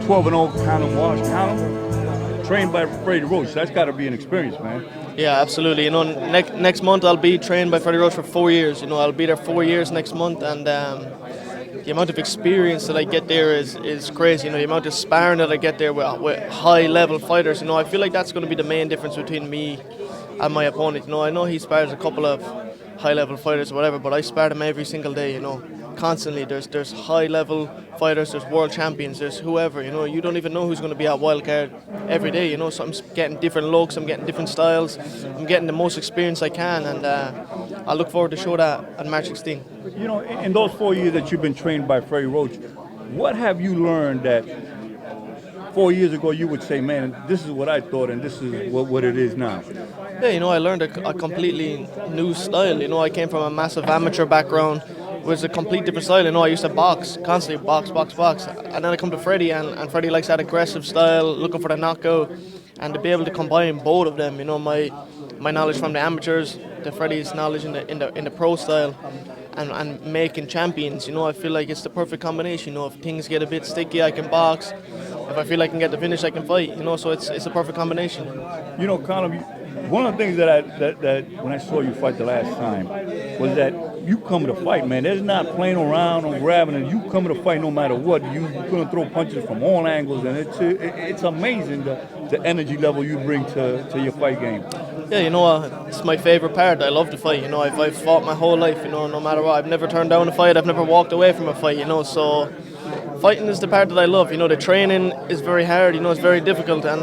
12-0 CALLUM WALSH. CALLUM, trained by Freddie Roach. That's got to be an experience, man. Yeah, absolutely. You know, next month I'll be trained by Freddie Roach for 4 years. You know, I'll be there 4 years next month, and the amount of experience that I get there is crazy. You know, the amount of sparring that I get there with high-level fighters. You know, I feel like that's going to be the main difference between me and my opponent. You know, I know he spars a couple of high-level fighters or whatever, but I spar them every single day. You know, constantly. There's high-level fighters, there's world champions, there's whoever. You know, you don't even know who's going to be at wildcard every day. You know, so I'm getting different looks, I'm getting different styles, I'm getting the most experience I can, and I look forward to show that at March 16. You know, in those 4 years that you've been trained by Freddie Roach, what have you learned that 4 years ago you would say, man, this is what I thought and this is what it is now? Yeah, you know, I learned a completely new style. You know, I came from a massive amateur background. It was a complete different style. You know, I used to box, constantly box. And then I come to Freddie, and Freddie likes that aggressive style, looking for the knockout. And to be able to combine both of them, you know, my knowledge from the amateurs to Freddie's knowledge in the pro style, and making champions, you know, I feel like it's the perfect combination. You know, if things get a bit sticky, I can box. If I feel I can get the finish, I can fight. You know, so it's a perfect combination. You know, CALLUM, one of the things that when I saw you fight the last time was that you come to fight, man. There's not playing around or grabbing, and you come to fight no matter what. You're gonna throw punches from all angles, and it's amazing the energy level you bring to your fight game. Yeah, you know, it's my favorite part. I love to fight. You know, I've fought my whole life. You know, no matter what, I've never turned down a fight. I've never walked away from a fight. You know, so fighting is the part that I love. You know, the training is very hard. You know, it's very difficult, and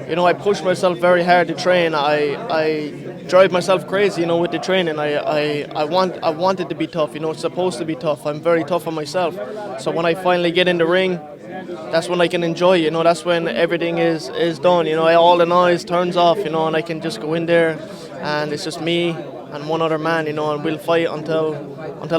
you know, I push myself very hard to train. I drive myself crazy, you know, with the training. I want it to be tough. You know, it's supposed to be tough. I'm very tough on myself. So when I finally get in the ring, that's when I can enjoy. You know, that's when everything is done. You know, all the noise turns off. You know, and I can just go in there, and it's just me and one other man. You know, and we'll fight until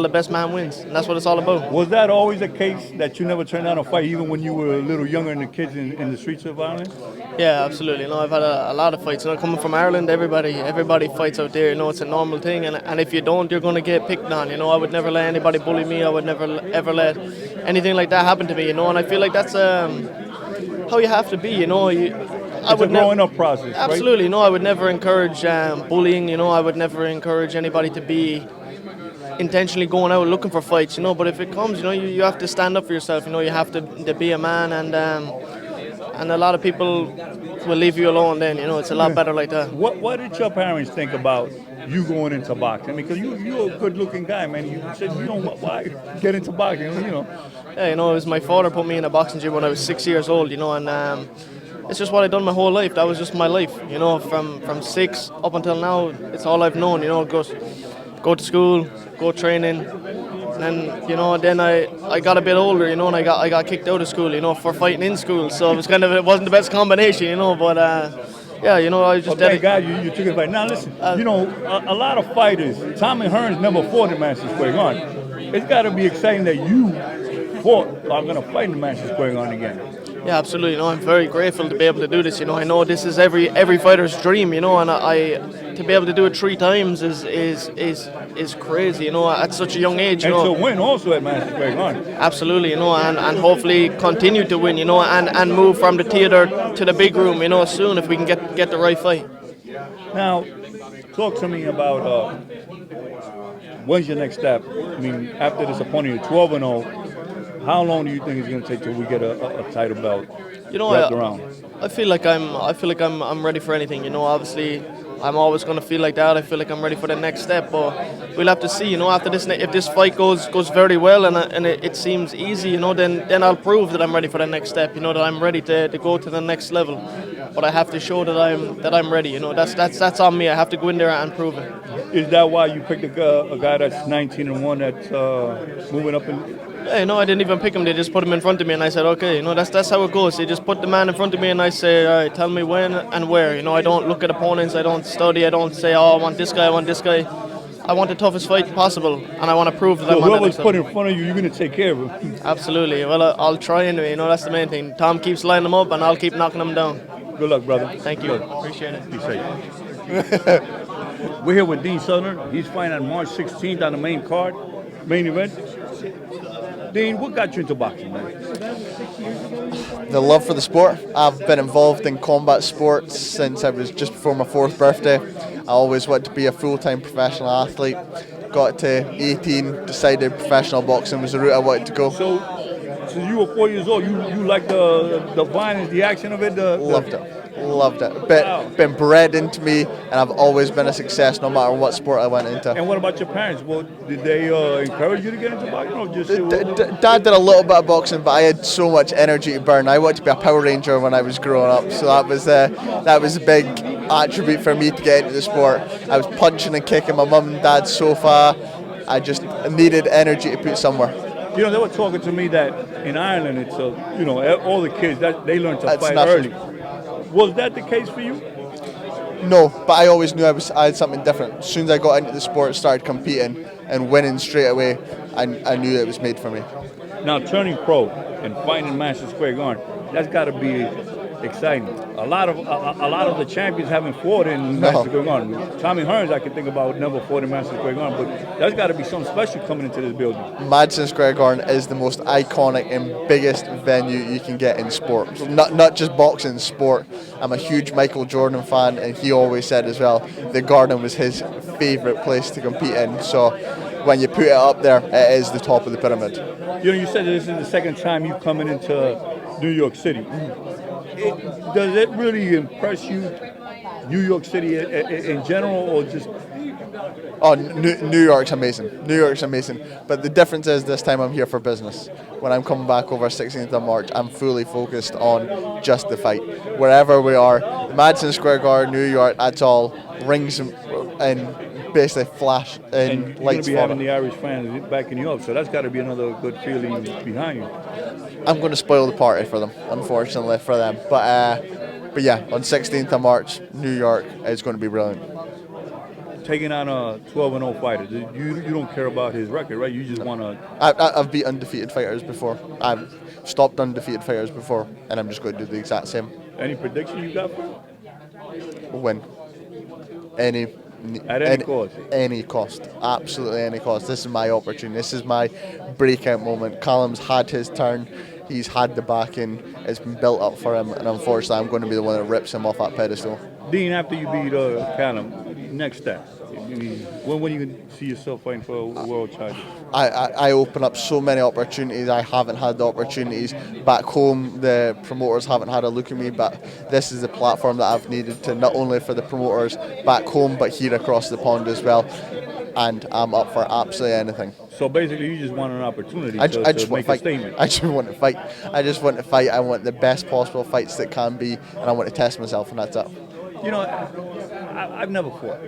the best man wins. And that's what it's all about. Was that always the case that you never turned down a fight, even when you were a little younger than the kids in the streets of Ireland? Yeah, absolutely. You know, I've had a lot of fights. You know, coming from Ireland, everybody fights out there. You know, it's a normal thing, and if you don't, you're going to get picked on. You know, I would never let anybody bully me. I would never ever let anything like that happen to me. You know, and I feel like that's how you have to be. You know, It's a growing up process. Absolutely. Right? You know, I would never encourage bullying. You know, I would never encourage anybody to be intentionally going out looking for fights. You know, but if it comes, you know, you have to stand up for yourself. You know, you have to be a man, and a lot of people will leave you alone then. You know, it's a lot better like that. What did your parents think about you going into boxing? Because you're a good-looking guy, man. You said, you know, why get into boxing, you know? Yeah, you know, it was my father put me in a boxing gym when I was 6 years old, you know, and it's just what I've done my whole life. That was just my life, you know, from 6 up until now. It's all I've known, you know, go to school, go training. And you know, then I got a bit older, you know, and I got kicked out of school, you know, for fighting in school. So it wasn't the best combination, you know. But yeah, you know, I just. Thank God you took it back. Now listen, you know, a lot of fighters. Tommy Hearns never fought in Madison Square Garden. It's got to be exciting that you are going to fight in Madison Square Garden again. Yeah, absolutely. You know, I'm very grateful to be able to do this. You know, I know this is every fighter's dream. You know, and to be able to do it 3 times is crazy. You know, at such a young age. You know, to win also at Madison Square Garden. Absolutely. You know, and hopefully continue to win. You know, and move from the theater to the big room. You know, soon if we can get the right fight. Now, talk to me about when's your next step? I mean, after this opponent, you're 12-0. How long do you think it's going to take till we get a title belt wrapped around? I feel like I'm ready for anything. You know, obviously, I'm always going to feel like that. I feel like I'm ready for the next step, but we'll have to see. You know, after this, if this fight goes very well and it seems easy, you know, then I'll prove that I'm ready for the next step. You know, that I'm ready to go to the next level. But I have to show that I'm ready. You know, that's on me. I have to go in there and prove it. Is that why you picked a guy that's 19-1 that's moving up in? Yeah, you know, I didn't even pick him. They just put him in front of me, and I said, okay, you know, that's how it goes. They just put the man in front of me, and I say, all right, tell me when and where. You know, I don't look at opponents. I don't study. I don't say, oh, I want this guy. I want this guy. I want the toughest fight possible, and I want to prove that I'm on the next level. Whoever's put in front of you, you're going to take care of him. Absolutely. Well, I'll try anyway. You know, that's the main thing. Tom keeps lining them up, and I'll keep knocking them down. Good luck, brother. Thank you. Appreciate it. Be safe. We're here with Dean Sutherland. He's fighting on March 16th on the main event. Dean, what got you into boxing, man? The love for the sport. I've been involved in combat sports since I was just before my 4th birthday. I always wanted to be a full-time professional athlete. Got to 18, decided professional boxing was the route I wanted to go. So, since you were 4 years old, you like the violence, the action of it? Loved it. Loved it. Wow. Been bred into me, and I've always been a success no matter what sport I went into. And what about your parents? Well, did they encourage you to get into boxing, or just Dad did a little bit of boxing, but I had so much energy to burn. I wanted to be a Power Ranger when I was growing up, so that was a big attribute for me to get into the sport. I was punching and kicking my mum and dad's sofa. I just needed energy to put somewhere. You know, they were talking to me that in Ireland, it's all the kids that they learn to fight early. Was that the case for you? No, but I always knew I had something different. As soon as I got into the sport, started competing and winning straight away, I knew that it was made for me. Now, turning pro and fighting in Madison Square Garden, that's got to be exciting. A lot of the champions haven't fought in Madison Square Garden. Tommy Hearns, I can think about, never fought in Madison Square Garden, but that's got to be something special coming into this building. Madison Square Garden is the most iconic and biggest venue you can get in sport. Not just boxing, sport. I'm a huge Michael Jordan fan, and he always said as well, the Garden was his favourite place to compete in. So when you put it up there, it is the top of the pyramid. You know, you said that this is the second time you've coming into New York City. Does it really impress you, New York City in general, or just? Oh, New York's amazing. New York's amazing. But the difference is this time I'm here for business. When I'm coming back over 16th of March, I'm fully focused on just the fight. Wherever we are, Madison Square Garden, New York, that's all rings and basically flash and lights. You're going to be having the Irish fans backing you up, so that's got to be another good feeling behind you. I'm going to spoil the party for them, unfortunately for them. But yeah, on 16th of March, New York is going to be brilliant. Taking on a 12-0 fighter, you don't care about his record, right? You just want to. I've beat undefeated fighters before. I've stopped undefeated fighters before, and I'm just going to do the exact same. Any prediction you got for him? Win. At any cost? Any cost. Absolutely any cost. This is my opportunity. This is my breakout moment. Callum's had his turn. He's had the backing. It's been built up for him, and unfortunately, I'm going to be the one that rips him off that pedestal. Dean, after you beat Callum, next step? When you can see yourself fighting for a world title? I open up so many opportunities. I haven't had the opportunities back home. The promoters haven't had a look at me, but this is the platform that I've needed to, not only for the promoters back home, but here across the pond as well. And I'm up for absolutely anything. So basically, you just want an opportunity to make a statement. I just want to fight. I just want to fight. I want the best possible fights that can be, and I want to test myself, and that's it. You know, I've never fought,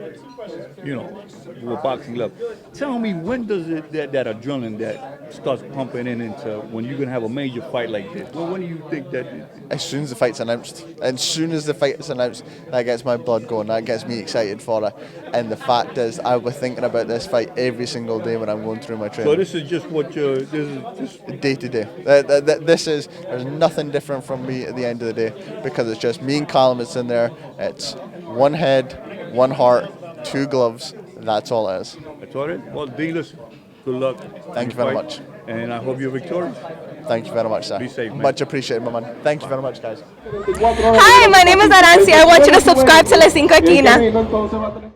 you know, with boxing love. Tell me, when does that adrenaline that starts pumping into when you're going to have a major fight like this? Well, when do you think that? As soon as the fight's announced. As soon as the fight is announced, that gets my blood going. That gets me excited for it. And the fact is, I'll be thinking about this fight every single day when I'm going through my training. So this is just this is just day to day. There's nothing different from me at the end of the day, because it's just me and Callum that's in there. It's one head, one heart, 2 gloves. That's all it is. That's all it is. Well, Dean, listen, good luck. Thank you very much. And I hope you're victorious. Thank you very much, sir. Be safe, man. Much appreciated, my man. Thank you very much, guys. Hi, my name is Arancy. I want you to subscribe to La Cinco Esquina.